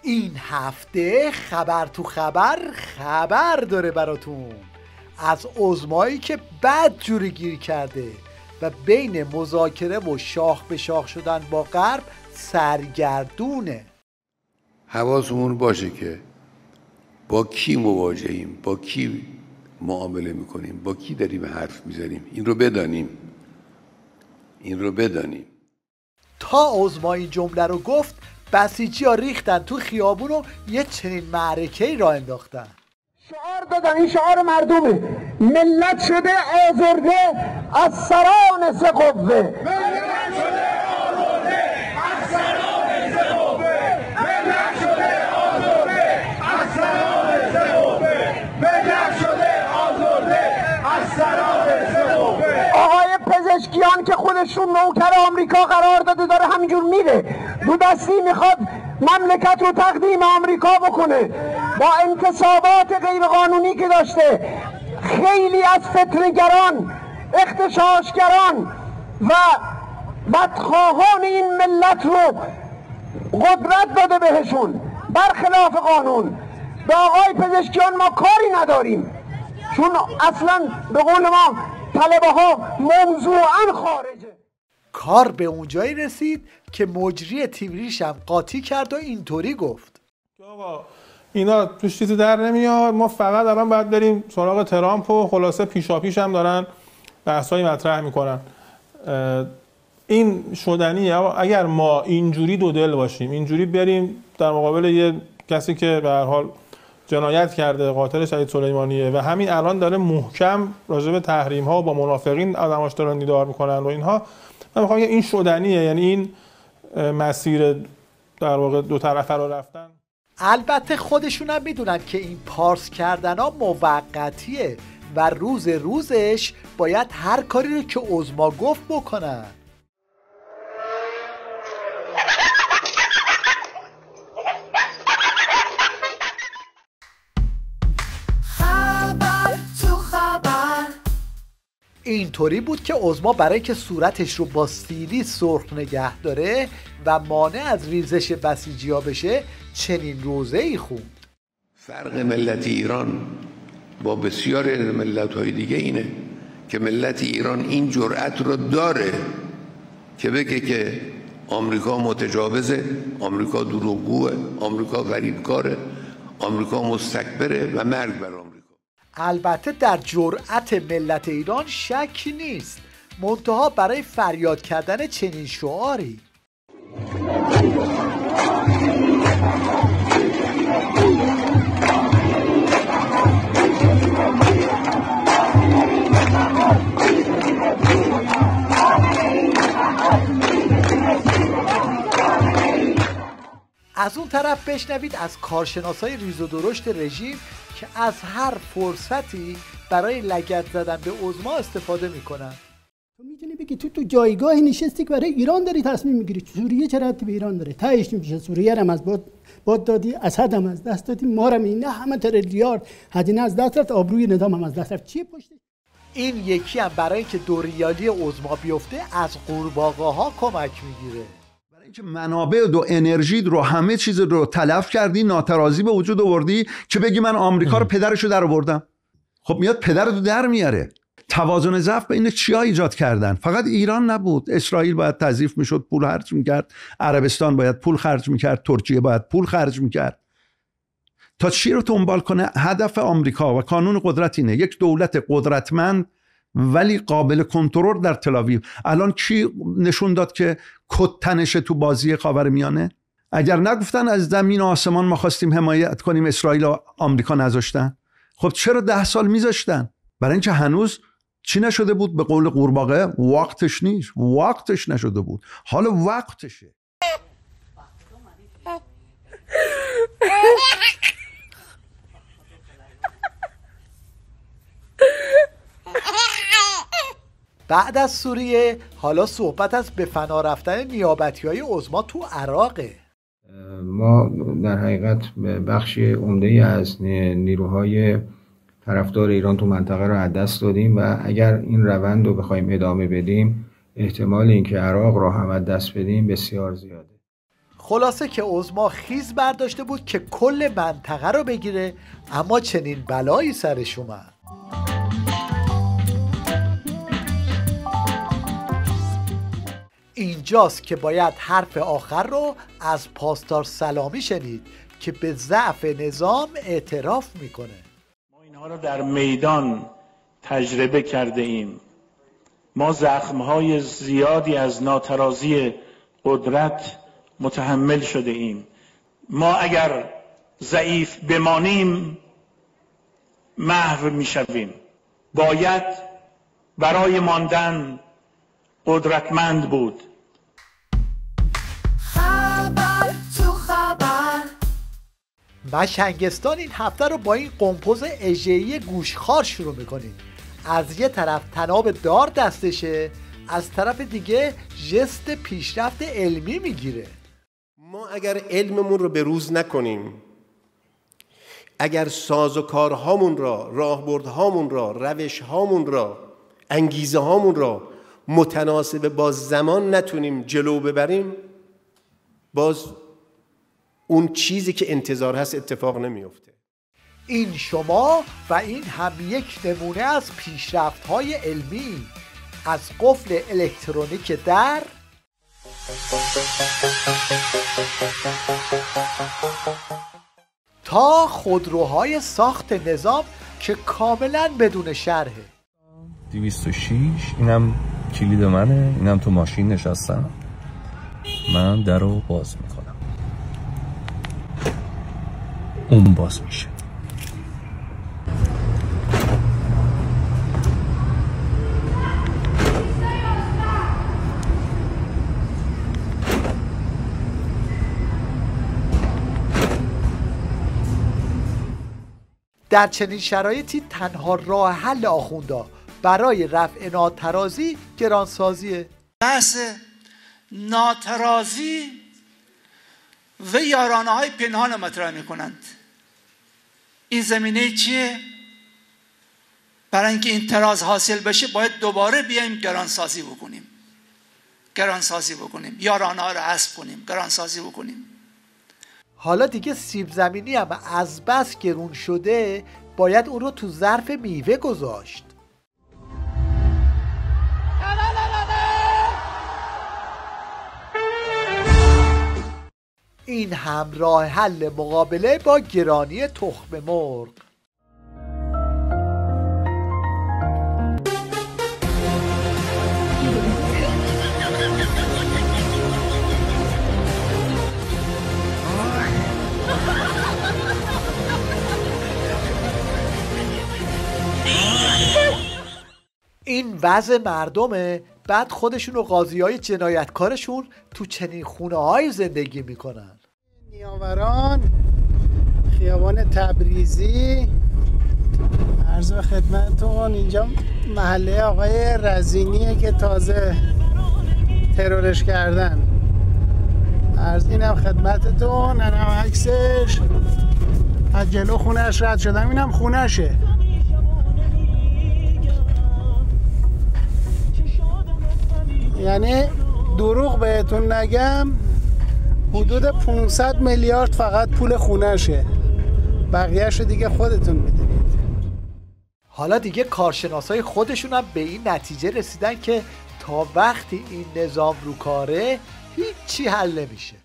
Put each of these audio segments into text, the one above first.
این هفته خبر تو خبر داره براتون از عظمایی که بد جوری گیر کرده و بین مذاکره و شاخ به شاخ شدن با غرب سرگردونه. حواسمون باشه که با کی مواجهیم، با کی معامله میکنیم، با کی داریم حرف میزنیم. این رو بدانیم. تا عظما این جمله رو گفت بسیجی ها ریختن تو خیابون و یه چنین معرکه‌ای را انداختن. شعار دادن، این شعار مردمه، ملت شده آزرده از سران سه قوه. آقای پزشکیان که خودشون نوکر آمریکا قرار داده داره همینجور میره دو دستی میخواد مملکت رو تقدیم آمریکا بکنه با انتصابات غیرقانونی که داشته. خیلی از فتنه‌گران، اغتشاشگران و بدخواهان این ملت رو قدرت داده بهشون برخلاف قانون. به آقای پزشکیان ما کاری نداریم چون اصلا به قول ما طلبه ها موضوعاً خارجه. کار به اونجایی رسید که مجری تیوریش هم قاطی کرد و اینطوری گفت آقا اینا توش چیزی در نمیاد، ما فقط الان باید بریم سراغ ترامپ و خلاصه پیشاپیش هم دارن بحثایی مطرح میکنن. این شدنیه. اگر ما اینجوری دو دل باشیم، اینجوری بریم در مقابل یه کسی که به هر حال جنایت کرده، قاتل شهید سلیمانیه و همین الان داره محکم راجع به تحریم ها و با منافقین آدماش دارن دیدار میکنن و اینها، من میخوام بگم این شدنیه، یعنی این مسیر در واقع دو طرفه رو رفتن. البته خودشون هم میدونن که این پارس کردن ها موقتیه و روزش باید هر کاری رو که عظما گفت بکنن. اینطوری بود که عظما برای که صورتش رو با سیلی سرخ نگه داره و مانع از ریزش بسیجی‌ها بشه چنین روزه‌ای خوند. فرق ملت ایران با بسیاری از ملت‌های دیگه اینه که ملت ایران این جرأت رو داره که بگه که آمریکا متجاوزه، آمریکا دروغگوه، آمریکا فریبکاره، آمریکا مستکبره و مرگ بر آمریکا. البته در جرأت ملت ایران شکی نیست، منتها برای فریاد کردن چنین شعاری از اون طرف بشنوید از کارشناسای ریز و درشت رژیم که از هر فرصتی برای لگد زدن به عظما استفاده میکنن. تو میتونی بگی تو جایگاهی نشستی که برای ایران داری تصمیم میگیری. سوریه چه ربطی به ایران داره؟ تهش میشه سوریه رو از باد دادی، اسد هم از دست دادی، ما رو اینا همه تریلیارد هزینه از دست رفت، آبروی نظام هم از دست رفت. چیه پشتش؟ این یکی هم برای که دوریالی عظما بیفته از قورباغه‌ها کمک میگیره. که منابع و انرژی رو همه چیز رو تلف کردی، ناترازی به وجود آوردی که بگی من آمریکا رو پدرشو در آوردم. خب میاد پدر رو در میاره. توازن ضعف بین چیا ایجاد کردن؟ فقط ایران نبود، اسرائیل باید تضعیف میشد، پول خرج میکرد، عربستان باید پول خرج میکرد، ترکیه باید پول خرج میکرد. تا چی رو دنبال کنه؟ هدف آمریکا و قانون قدرت اینه، یک دولت قدرتمند ولی قابل کنترل در تل‌آویو. الان کی نشون داد که کد تنشه تو بازی خاورمیانه؟ اگر نگفتن از زمین و آسمان ما خواستیم حمایت کنیم، اسرائیل و آمریکا نذاشتن. خب چرا 10 سال میذاشتن؟ برای اینکه هنوز چی نشده بود؟ به قول قورباغه وقتش نیست، وقتش نشده بود، حالا وقتشه. بعد از سوریه حالا صحبت از به فنا رفتن نیابتی‌های عظما تو عراقه. ما در حقیقت بخشی عمده‌ای از نیروهای طرفدار ایران تو منطقه رو از دست دادیم و اگر این روند رو بخوایم ادامه بدیم احتمال اینکه عراق رو هم از دست بدیم بسیار زیاده. خلاصه که عظما خیز برداشته بود که کل منطقه رو بگیره، اما چنین بلایی سرش اومد. اینجاست که باید حرف آخر رو از پاسدار سلامی شنید که به ضعف نظام اعتراف میکنه. ما اینها رو در میدان تجربه کرده ایم. ما زخمهای زیادی از ناترازی قدرت متحمل شده ایم. ما اگر ضعیف بمانیم محو میشویم. باید برای ماندن قدرتمند بود. خبر تو خبر. مشنگستان این هفته رو با این قمپوز اژه‌ای گوشخوار شروع میکنیم. از یه طرف طناب دار دستشه، از طرف دیگه ژست پیشرفت علمی میگیره. ما اگر علممون رو به روز نکنیم، اگر سازوکارهامون را، راهبردهامون را، روشهامون را، انگیزه هامون را متناسب با زمان نتونیم جلو ببریم، باز اون چیزی که انتظار هست اتفاق نمیفته. این شما و این هم یک نمونه از پیشرفت‌های علمی، از قفل الکترونیک در تا خودروهای ساخت نظام که کاملا بدون شرحه. 206 اینم کلید منه، اینم تو ماشین نشستم، من در رو باز میکنم، اون باز میشه. در چنین شرایطی تنها راه حل آخوندا برای رفع ناترازی گرانسازیه. بحث ناترازی و یارانه های پنهان مطرح میکنند. این زمینه چیه؟ برای اینکه این تراز حاصل بشه باید دوباره بیایم گرانسازی بکنیم، یارانه ها رو حذف کنیم، گرانسازی بکنیم. حالا دیگه سیب زمینی هم از بس گرون شده، باید اون رو تو ظرف میوه گذاشت. این هم راه حل مقابله با گرانی تخم مرغ. این وضع مردمه، بعد خودشون و قاضیای جنایتکارشون تو چنین خونه های زندگی میکنن. نیاوران، خیابان تبریزی، عرض به خدمتتون اینجا محله آقای رزینیه که تازه ترورش کردن. اینم خدمتتون، اینم عکسش، از جلو خونهش رد شدم، اینم خونهشه. یعنی دروغ بهتون نگم، حدود 500 میلیارد فقط پول خونهشه، بقیه‌شو دیگه خودتون میدونید. حالا دیگه کارشناسای خودشون هم به این نتیجه رسیدن که تا وقتی این نظام رو کاره هیچی حل نمیشه.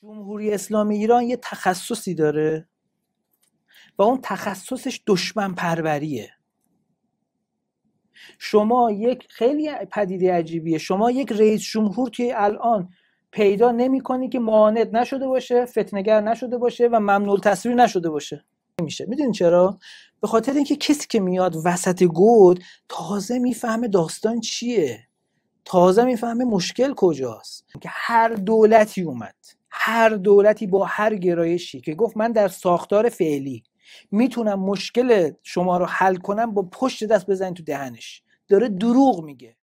جمهوری اسلامی ایران یه تخصصی داره و اون تخصصش دشمن پروریه. شما یک خیلی پدیده عجیبیه، شما یک رئیس جمهور توی الان پیدا نمی‌کنی که معاند نشده باشه، فتنه‌گر نشده باشه و ممنوع التصویر نشده باشه. نمیشه. میدونین چرا؟ به خاطر اینکه کسی که میاد وسط گود تازه میفهمه داستان چیه، تازه میفهمه مشکل کجاست. که هر دولتی اومد، هر دولتی با هر گرایشی که گفت من در ساختار فعلی میتونم مشکل شما رو حل کنم، با پشت دست بزنید تو دهنش. داره دروغ میگه.